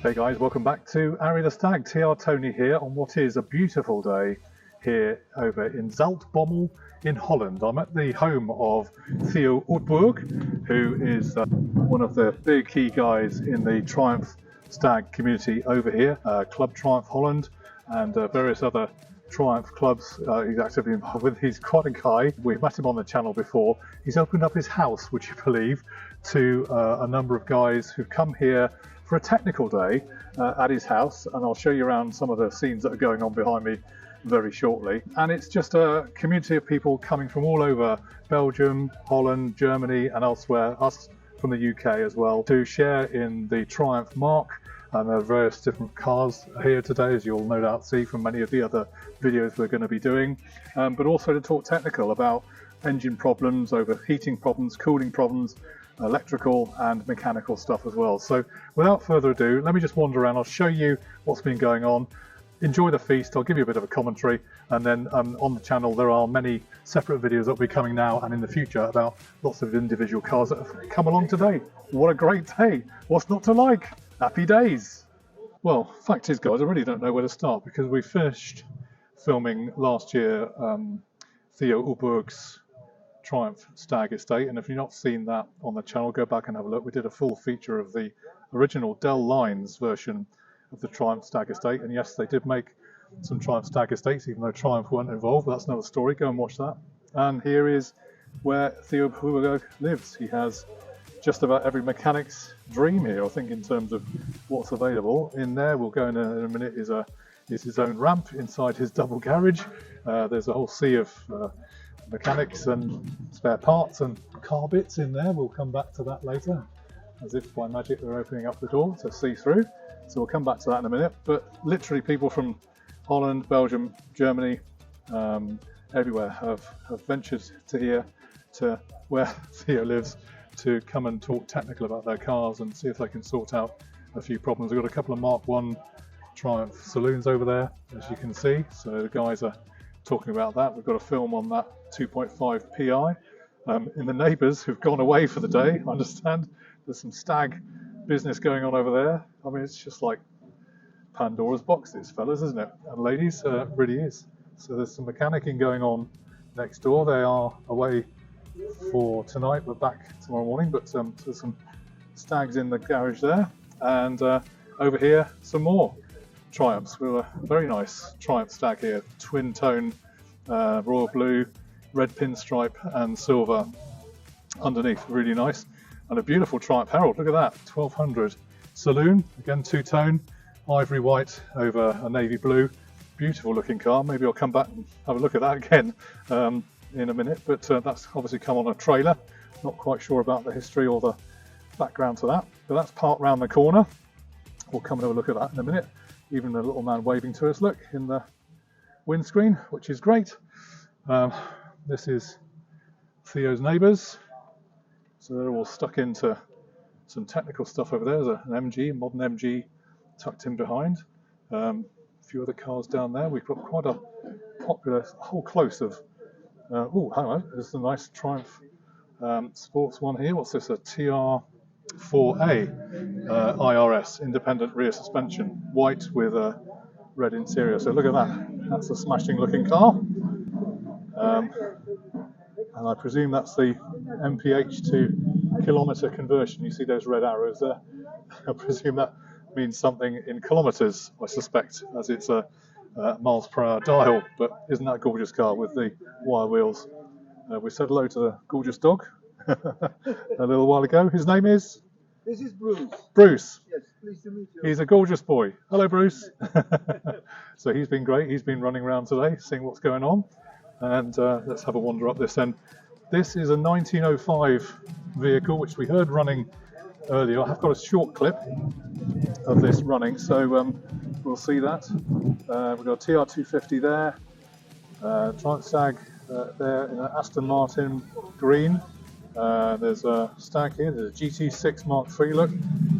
Hey guys, welcome back to Arry the Stag. TR Tony here on what is a beautiful day here over in Zaltbommel in Holland. I'm at the home of Theo, who is one of the big key guys in the Triumph Stag community over here, Club Triumph Holland and various other Triumph clubs he's actively involved with. He's quite a guy. We've met him on the channel before. He's opened up his house, would you believe, to a number of guys who've come here for a technical day at his house, and I'll show you around some of the scenes that are going on behind me very shortly. And it's just a community of people coming from all over Belgium, Holland, Germany and elsewhere, us from the UK as well, to share in the Triumph mark. And there are various different cars here today, as you'll no doubt see from many of the other videos we're going to be doing, but also to talk technical about engine problems, overheating problems, cooling problems, electrical and mechanical stuff as well. So without further ado, let me just wander around. I'll show you what's been going on. Enjoy the feast. I'll give you a bit of a commentary, and then on the channel there are many separate videos that will be coming now and in the future about lots of individual cars that have come along today. What a great day. What's not to like? Happy days. Well, fact is, guys, I really don't know where to start, because we finished filming last year Theo Uberg's Triumph Stag estate, and if you've not seen that on the channel, go back and have a look. We did a full feature of the original Dell Lines version of the Triumph Stag estate, and yes, they did make some Triumph Stag estates even though Triumph weren't involved, but that's another story. Go and watch that. And here is where Theo Uberg lives. He has just about every mechanic's dream here, I think, in terms of what's available. In there, we'll go in a minute, is his own ramp inside his double garage. There's a whole sea of mechanics and spare parts and car bits in there. We'll come back to that later. As if by magic they're opening up the door to see through. So we'll come back to that in a minute. But literally people from Holland, Belgium, Germany, everywhere have ventured to here, to where Theo lives, to come and talk technical about their cars and see if they can sort out a few problems. We've got a couple of Mark 1 Triumph saloons over there, as you can see. So the guys are talking about that. We've got a film on that 2.5 PI. In the neighbours who've gone away for the day, I understand there's some stag business going on over there. I mean, it's just like Pandora's boxes, fellas, isn't it? And ladies, it really is. So there's some mechanicking going on next door. They are away for tonight, but back tomorrow morning. But there's some stags in the garage there. And over here, some more Triumphs. We have a very nice Triumph Stag here, twin tone, royal blue, red pinstripe and silver underneath, really nice. And a beautiful Triumph Herald, look at that, 1200 saloon, again two-tone, ivory white over a navy blue, beautiful looking car. Maybe I'll come back and have a look at that again in a minute, but that's obviously come on a trailer. Not quite sure about the history or the background to that, but that's parked round the corner. We'll come and have a look at that in a minute. Even the little man waving to us, look, in the windscreen, which is great. This is Theo's neighbours. So they're all stuck into some technical stuff over there. There's an MG, modern MG tucked in behind. A few other cars down there. We've got quite a popular whole close of, oh, hang on, there's a nice Triumph sports one here. What's this, a TR4A IRS, independent rear suspension, white with a red interior. So look at that, that's a smashing looking car. And I presume that's the MPH to kilometre conversion. You see those red arrows there? I presume that means something in kilometres, I suspect, as it's a miles per hour dial. But isn't that a gorgeous car with the wire wheels? We said hello to the gorgeous dog a little while ago. His name is? This is Bruce. Bruce. Yes, pleased to meet you. He's a gorgeous boy. Hello, Bruce. So he's been great. He's been running around today, seeing what's going on. And let's have a wander up this end. This is a 1905 vehicle, which we heard running earlier. I have got a short clip of this running, so we'll see that. We've got a TR250 there, Triumph Stag there in an Aston Martin green. There's a Stag here, there's a GT6 Mark III look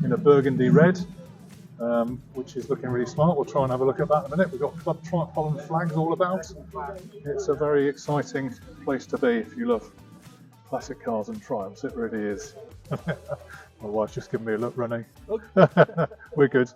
in a burgundy red, which is looking really smart. We'll try and have a look at that in a minute. We've got Club Triumph Holland flags all about. It's a very exciting place to be if you love classic cars and Triumphs. It really is. My wife's just giving me a look running. We're good.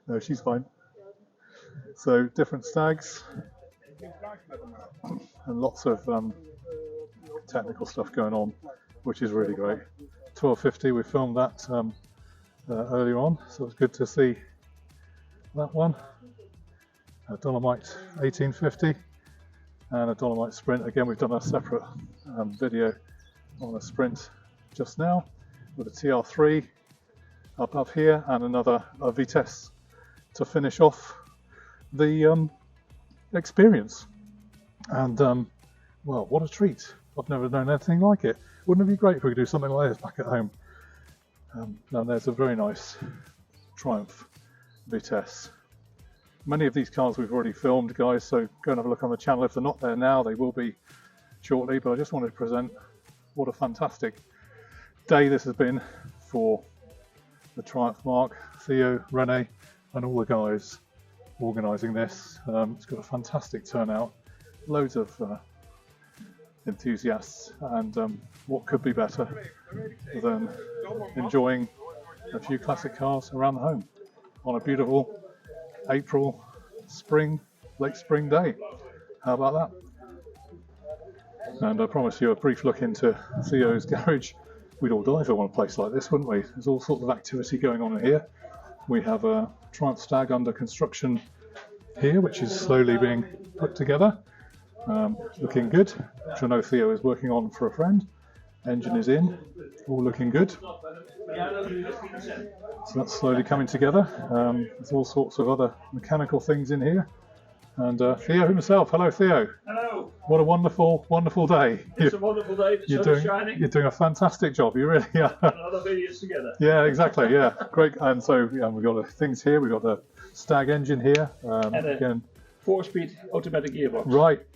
No, she's fine. So different stags and lots of technical stuff going on, which is really great. 1250, we filmed that earlier on, so it's good to see that one. A Dolomite 1850 and a Dolomite Sprint. Again, we've done a separate video on a Sprint just now with a TR3 up here and another Vitesse to finish off the experience. And well, what a treat. I've never known anything like it. Wouldn't it be great if we could do something like this back at home? And there's a very nice Triumph Vitesse. Many of these cars we've already filmed, guys, so go and have a look on the channel. If they're not there now, they will be shortly, but I just wanted to present what a fantastic day this has been for the Triumph Mark, Theo, Rene, and all the guys organising this. It's got a fantastic turnout, loads of enthusiasts, and what could be better than enjoying a few classic cars around the home on a beautiful April, late spring day. How about that? And I promise you a brief look into Theo's garage. We'd all die for one place like this, wouldn't we? There's all sorts of activity going on in here. We have a Triumph Stag under construction here, which is slowly being put together. Looking good, which I know Theo is working on for a friend. Engine is in, all looking good. So that's slowly coming together. There's all sorts of other mechanical things in here. And Theo himself, hello Theo. Hello. What a wonderful, wonderful day. It's a wonderful day, the sun is shining. You're doing a fantastic job, you really are. Another videos together. Yeah, exactly, yeah. Great. And so we've got the things here, we've got the Stag engine here. And again, 4-speed automatic gearbox.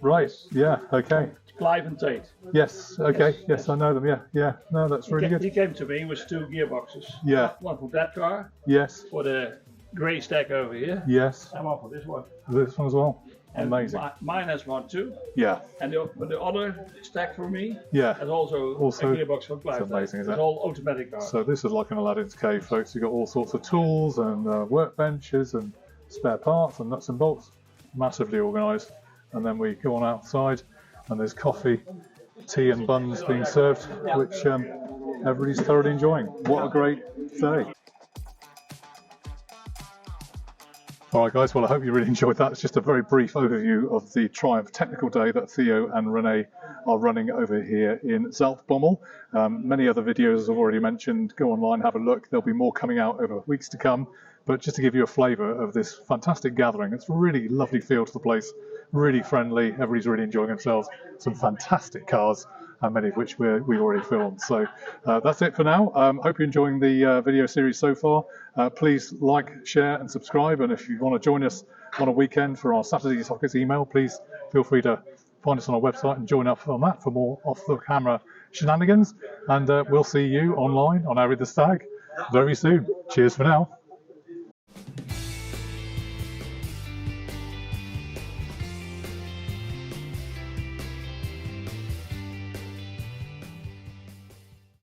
Right, yeah, okay. Clive and Tate. Yes, okay, yes, I know them, yeah. No, that's really good. He came to me with 2 gearboxes. Yeah. One for that car. Yes. For the grey Stag over here. Yes. And one for this one. This one as well. And amazing. Mine has one too. Yeah. And the other Stag for me yeah. has also a gearbox for Clive. It's amazing, isn't it? It's all automatic cars. So this is like an Aladdin's cave, folks. You've got all sorts of tools and workbenches and spare parts and nuts and bolts. Massively organised. And then we go on outside and there's coffee, tea and buns being served, which everybody's thoroughly enjoying. What a great day. Alright guys, well I hope you really enjoyed that. It's just a very brief overview of the Triumph Technical Day that Theo and Rene are running over here in Zaltbommel. Many other videos, as I've already mentioned, go online, have a look. There'll be more coming out over weeks to come. But just to give you a flavour of this fantastic gathering, it's a really lovely feel to the place, really friendly, everybody's really enjoying themselves, some fantastic cars, and many of which we already filmed. So that's it for now. Hope you're enjoying the video series so far. Please like, share and subscribe, and if you want to join us on a weekend for our Saturday Sockets email, please feel free to find us on our website and join up on that for more off-the-camera shenanigans, and we'll see you online on Arry the Stag very soon. Cheers for now.